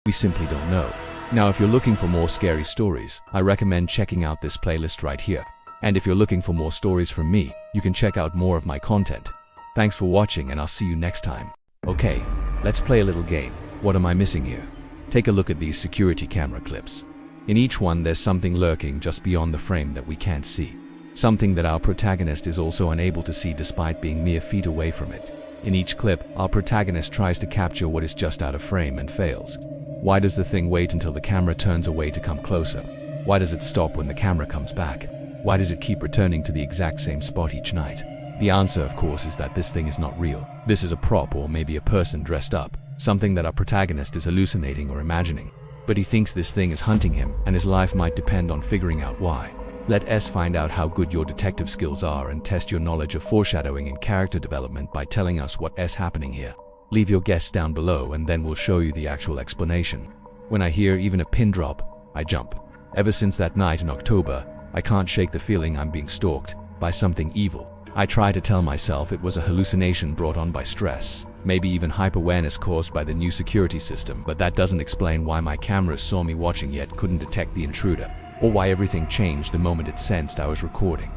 We simply don't know. Now, if you're looking for more scary stories, I recommend checking out this playlist right here. And if you're looking for more stories from me, you can check out more of my content. Thanks for watching, and I'll see you next time. Okay, let's play a little game. What am I missing here? Take a look at these security camera clips. In each one, there's something lurking just beyond the frame that we can't see. Something that our protagonist is also unable to see despite being mere feet away from it. In each clip, our protagonist tries to capture what is just out of frame and fails. Why does the thing wait until the camera turns away to come closer? Why does it stop when the camera comes back? Why does it keep returning to the exact same spot each night? The answer, of course, is that this thing is not real. This is a prop, or maybe a person dressed up, something that our protagonist is hallucinating or imagining. But he thinks this thing is hunting him, and his life might depend on figuring out why. Let us find out how good your detective skills are and test your knowledge of foreshadowing and character development by telling us what's happening here. Leave your guess down below, and then we'll show you the actual explanation. When I hear even a pin drop, I jump. Ever since that night in October, I can't shake the feeling I'm being stalked by something evil. I try to tell myself it was a hallucination brought on by stress, maybe even hyper-awareness caused by the new security system, but that doesn't explain why my cameras saw me watching yet couldn't detect the intruder, or why everything changed the moment it sensed I was recording.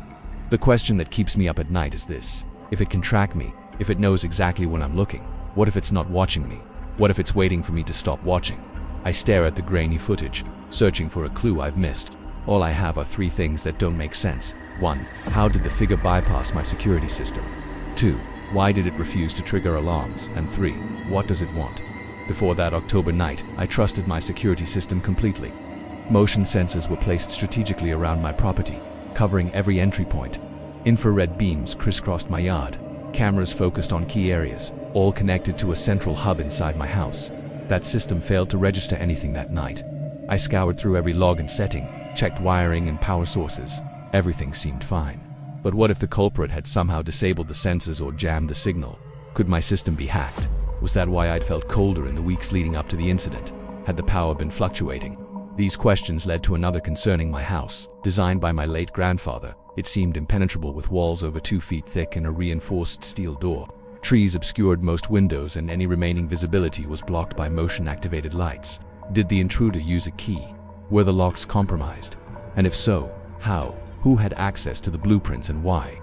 The question that keeps me up at night is this: if it can track me, if it knows exactly when I'm looking, what if it's not watching me? What if it's waiting for me to stop watching? I stare at the grainy footage, searching for a clue I've missed. All I have are three things that don't make sense. 1. How did the figure bypass my security system? 2. Why did it refuse to trigger alarms? And 3. What does it want? Before that October night, I trusted my security system completely. Motion sensors were placed strategically around my property, covering every entry point. Infrared beams crisscrossed my yard. Cameras focused on key areas, all connected to a central hub inside my house. That system failed to register anything that night. I scoured through every log and setting, checked wiring and power sources. Everything seemed fine. But what if the culprit had somehow disabled the sensors or jammed the signal? Could my system be hacked? Was that why I'd felt colder in the weeks leading up to the incident? Had the power been fluctuating? These questions led to another concerning my house. Designed by my late grandfather, it seemed impenetrable with walls over 2 feet thick and a reinforced steel door. Trees obscured most windows, and any remaining visibility was blocked by motion-activated lights. Did the intruder use a key? Were the locks compromised? And if so, how? Who had access to the blueprints and why?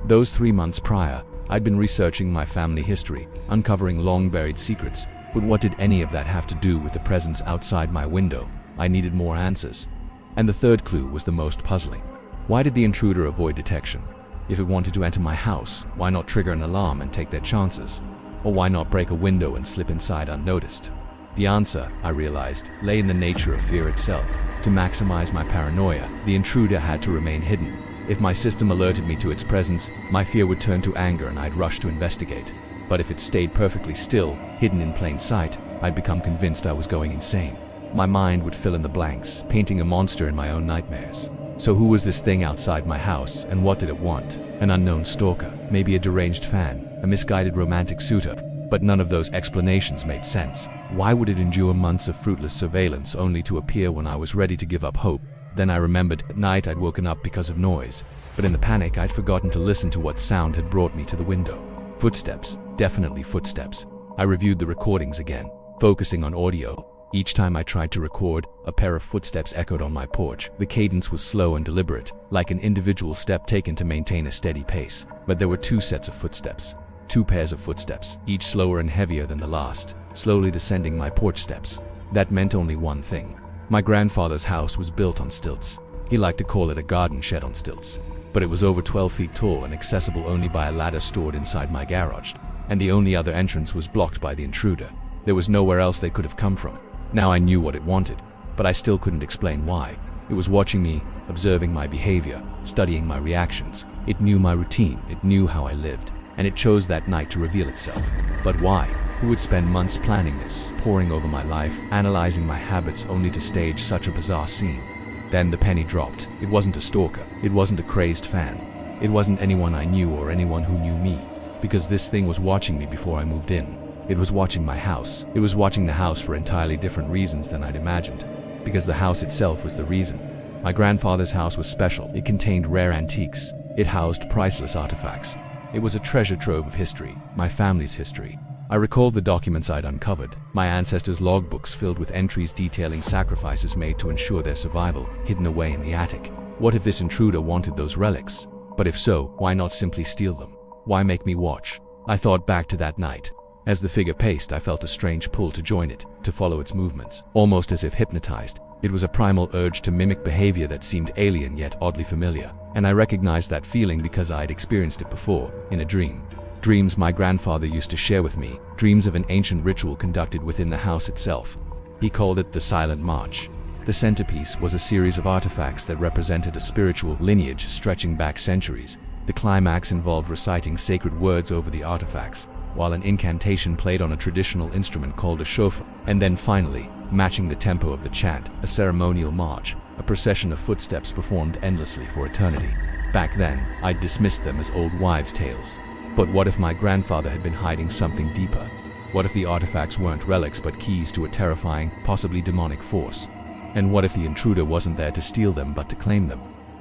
Those 3 months prior, I'd been researching my family history, uncovering long-buried secrets. But what did any of that have to do with the presence outside my window? I needed more answers. And the third clue was the most puzzling. Why did the intruder avoid detection? If it wanted to enter my house, why not trigger an alarm and take their chances? Or why not break a window and slip inside unnoticed? The answer, I realized, lay in the nature of fear itself. To maximize my paranoia, the intruder had to remain hidden. If my system alerted me to its presence, my fear would turn to anger and I'd rush to investigate. But if it stayed perfectly still, hidden in plain sight, I'd become convinced I was going insane. My mind would fill in the blanks, painting a monster in my own nightmares. So who was this thing outside my house, and what did it want? An unknown stalker, maybe a deranged fan, a misguided romantic suitor. But none of those explanations made sense. Why would it endure months of fruitless surveillance only to appear when I was ready to give up hope? Then I remembered at night I'd woken up because of noise. But in the panic, I'd forgotten to listen to what sound had brought me to the window. Footsteps, definitely footsteps. I reviewed the recordings again, focusing on audio. Each time I tried to record, a pair of footsteps echoed on my porch. The cadence was slow and deliberate, like an individual step taken to maintain a steady pace. But there were 2 sets of footsteps. 2 pairs of footsteps, each slower and heavier than the last, slowly descending my porch steps. That meant only one thing. My grandfather's house was built on stilts. He liked to call it a garden shed on stilts. But it was over 12 feet tall and accessible only by a ladder stored inside my garage. And the only other entrance was blocked by the intruder. There was nowhere else they could have come from. Now I knew what it wanted, but I still couldn't explain why. It was watching me, observing my behavior, studying my reactions. It knew my routine, it knew how I lived, and it chose that night to reveal itself. But why? Who would spend months planning this, poring over my life, analyzing my habits only to stage such a bizarre scene? Then the penny dropped. It wasn't a stalker. It wasn't a crazed fan. It wasn't anyone I knew or anyone who knew me. Because this thing was watching me before I moved in. It was watching my house. It was watching the house for entirely different reasons than I'd imagined. Because the house itself was the reason. My grandfather's house was special. It contained rare antiques. It housed priceless artifacts. It was a treasure trove of history, my family's history. I recalled the documents I'd uncovered, my ancestors' logbooks filled with entries detailing sacrifices made to ensure their survival, hidden away in the attic. What if this intruder wanted those relics? But if so, why not simply steal them? Why make me watch? I thought back to that night. As the figure paced, I felt a strange pull to join it, to follow its movements, almost as if hypnotized. It was a primal urge to mimic behavior that seemed alien yet oddly familiar, and I recognized that feeling because I had experienced it before, in a dream. Dreams my grandfather used to share with me, dreams of an ancient ritual conducted within the house itself. He called it the Silent March. The centerpiece was a series of artifacts that represented a spiritual lineage stretching back centuries. The climax involved reciting sacred words over the artifacts, while an incantation played on a traditional instrument called a shofar, and then finally, matching the tempo of the chant, a ceremonial march, a procession of footsteps performed endlessly for eternity. Back then, I'd dismissed them as old wives' tales. But what if my grandfather had been hiding something deeper? What if the artifacts weren't relics but keys to a terrifying, possibly demonic force? And what if the intruder wasn't there to steal them but to claim them?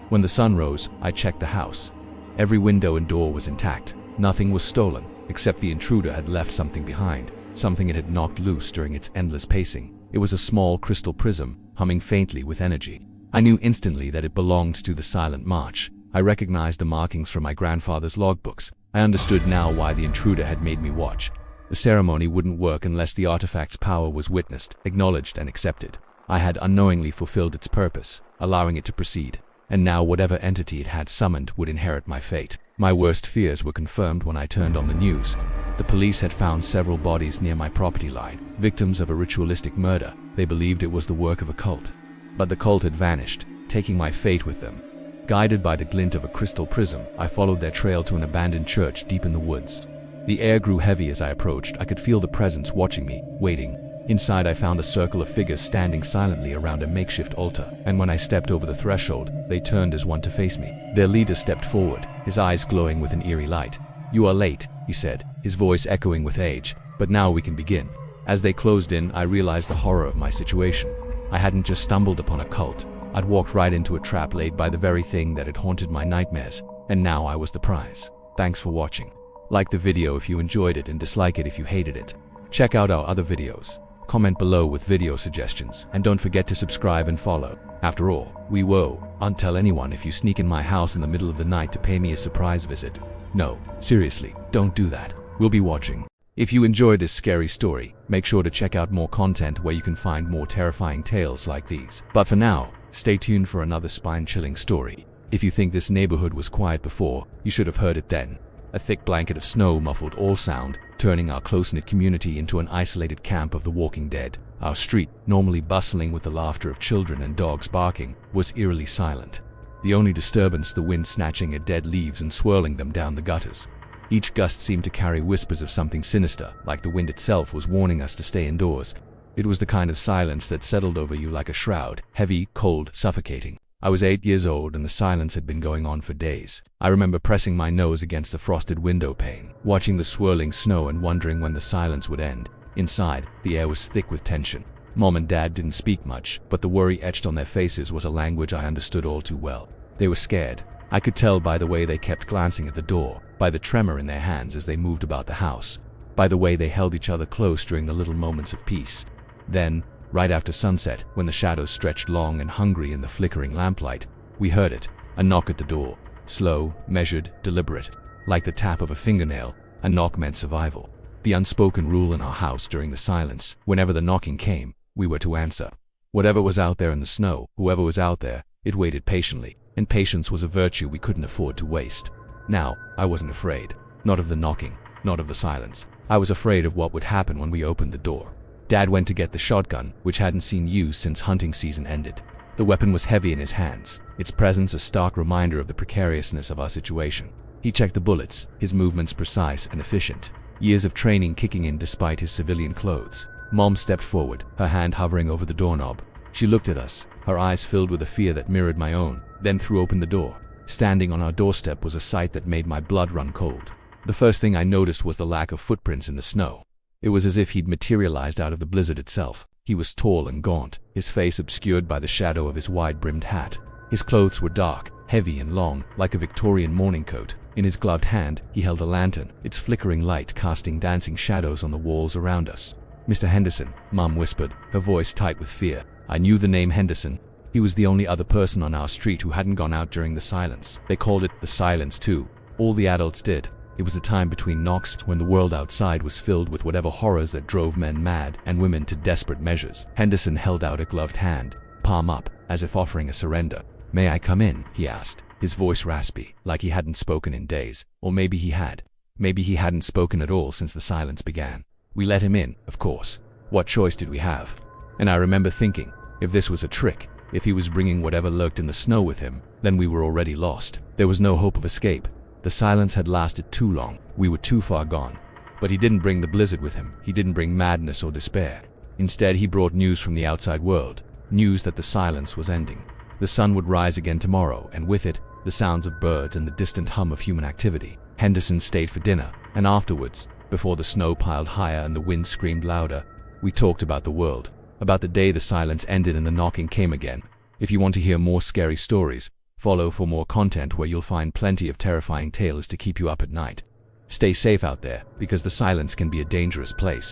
When the sun rose, I checked the house. Every window and door was intact. Nothing was stolen, except the intruder had left something behind, something it had knocked loose during its endless pacing. It was a small crystal prism, humming faintly with energy. I knew instantly that it belonged to the Silent March. I recognized the markings from my grandfather's logbooks. I understood now why the intruder had made me watch. The ceremony wouldn't work unless the artifact's power was witnessed, acknowledged, and accepted. I had unknowingly fulfilled its purpose, allowing it to proceed. And now whatever entity it had summoned would inherit my fate. My worst fears were confirmed when I turned on the news. The police had found several bodies near my property line, victims of a ritualistic murder. They believed it was the work of a cult. But the cult had vanished, taking my fate with them. Guided by the glint of a crystal prism, I followed their trail to an abandoned church deep in the woods. The air grew heavy as I approached. I could feel the presence watching me, waiting. Inside, I found a circle of figures standing silently around a makeshift altar, and when I stepped over the threshold, they turned as one to face me. Their leader stepped forward, his eyes glowing with an eerie light. "You are late," he said, his voice echoing with age, "but now we can begin." As they closed in, I realized the horror of my situation. I hadn't just stumbled upon a cult. I'd walked right into a trap laid by the very thing that had haunted my nightmares, and now I was the prize. Thanks for watching. Like the video if you enjoyed it and dislike it if you hated it. Check out our other videos. Comment below with video suggestions, and don't forget to subscribe and follow. After all, we won't tell anyone if you sneak in my house in the middle of the night to pay me a surprise visit. No, seriously, don't do that. We'll be watching. If you enjoyed this scary story, make sure to check out more content where you can find more terrifying tales like these. But for now, stay tuned for another spine-chilling story. If you think this neighborhood was quiet before, you should have heard it then. A thick blanket of snow muffled all sound, turning our close-knit community into an isolated camp of the walking dead. Our street, normally bustling with the laughter of children and dogs barking, was eerily silent. The only disturbance the wind snatching at dead leaves and swirling them down the gutters. Each gust seemed to carry whispers of something sinister, like the wind itself was warning us to stay indoors. It was the kind of silence that settled over you like a shroud, heavy, cold, suffocating. I was 8 years old and the silence had been going on for days. I remember pressing my nose against the frosted window pane, watching the swirling snow and wondering when the silence would end. Inside, the air was thick with tension. Mom and Dad didn't speak much, but the worry etched on their faces was a language I understood all too well. They were scared. I could tell by the way they kept glancing at the door, by the tremor in their hands as they moved about the house, by the way they held each other close during the little moments of peace. Then, right after sunset, when the shadows stretched long and hungry in the flickering lamplight, we heard it, a knock at the door. Slow, measured, deliberate, like the tap of a fingernail. A knock meant survival. The unspoken rule in our house during the silence, whenever the knocking came, we were to answer. Whatever was out there in the snow, whoever was out there, it waited patiently, and patience was a virtue we couldn't afford to waste. Now, I wasn't afraid. Not of the knocking, not of the silence. I was afraid of what would happen when we opened the door. Dad went to get the shotgun, which hadn't seen use since hunting season ended. The weapon was heavy in his hands, its presence a stark reminder of the precariousness of our situation. He checked the bullets, his movements precise and efficient, years of training kicking in despite his civilian clothes. Mom stepped forward, her hand hovering over the doorknob. She looked at us, her eyes filled with a fear that mirrored my own, then threw open the door. Standing on our doorstep was a sight that made my blood run cold. The first thing I noticed was the lack of footprints in the snow. It was as if he'd materialized out of the blizzard itself. He was tall and gaunt, his face obscured by the shadow of his wide-brimmed hat. His clothes were dark, heavy and long, like a Victorian morning coat. In his gloved hand, he held a lantern, its flickering light casting dancing shadows on the walls around us. "Mr. Henderson," Mom whispered, her voice tight with fear. I knew the name Henderson. He was the only other person on our street who hadn't gone out during the silence. They called it the silence too. All the adults did. It was the time between knocks when the world outside was filled with whatever horrors that drove men mad and women to desperate measures. Henderson held out a gloved hand, palm up, as if offering a surrender. "May I come in?" he asked, his voice raspy, like he hadn't spoken in days. Or maybe he had. Maybe he hadn't spoken at all since the silence began. We let him in, of course. What choice did we have? And I remember thinking, if this was a trick, if he was bringing whatever lurked in the snow with him, then we were already lost. There was no hope of escape. The silence had lasted too long. We were too far gone. But he didn't bring the blizzard with him. He didn't bring madness or despair. Instead, he brought news from the outside world. News that the silence was ending. The sun would rise again tomorrow, and with it, the sounds of birds and the distant hum of human activity. Henderson stayed for dinner, and afterwards, before the snow piled higher and the wind screamed louder, we talked about the world, about the day the silence ended and the knocking came again. If you want to hear more scary stories, follow for more content where you'll find plenty of terrifying tales to keep you up at night. Stay safe out there, because the silence can be a dangerous place.